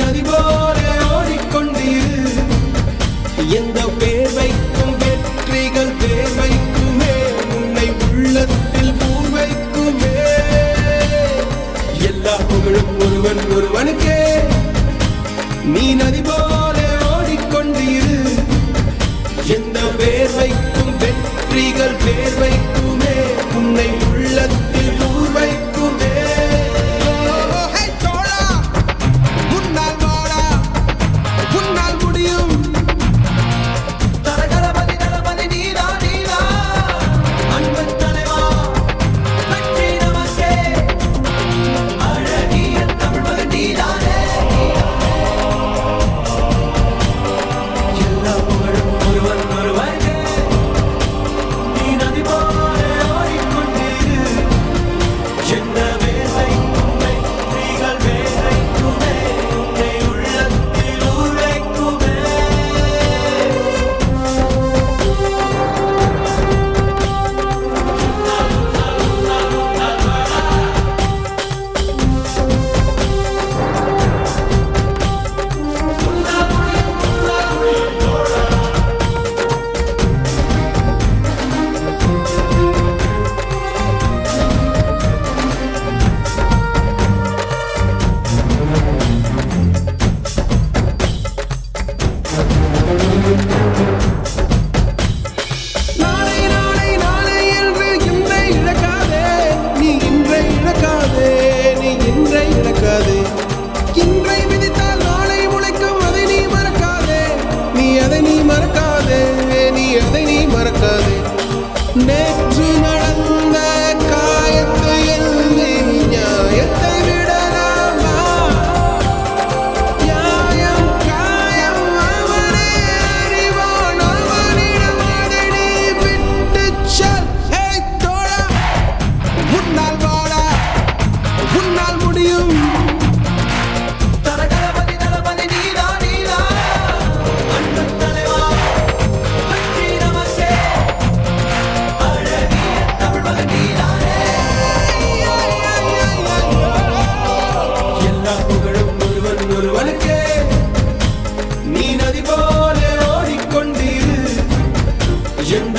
நதி போல ஓடிக்கொண்டீர். எந்த வேர்வைக்கும் வெற்றிகள் வேர்வைக்குமே, உன்னை உள்ளத்தில் பூர்வைக்குமே. எல்லா புகழும் ஒருவன் ஒருவனுக்கே. நீ நதி போல ஓடிக்கொண்டீர். எந்த வேர்வைக்கும் வெற்றிகள் வேர்வைக்குமே, உன்னை உள்ளத்தில் பூர்வைக்குமே. இன்றை விதித்தால் நாளை முளைக்கும், அதை நீ மறக்காதே. நீ அதை நீ மறக்காதே, நீ அதை நீ மறக்காதே. நேற்று நடந்த காயத்தை எழுதி நியாயத்தை விடலாமா? நியாயம் காயம் அவனே அறிவான், அவனிடம் அதை நீ விட்டுச் செல். ஹே தோழா, உன்னால் வாழ உன்னால் முடியும். நீ நதி போல ஓடிக்கொண்டீர். எந்த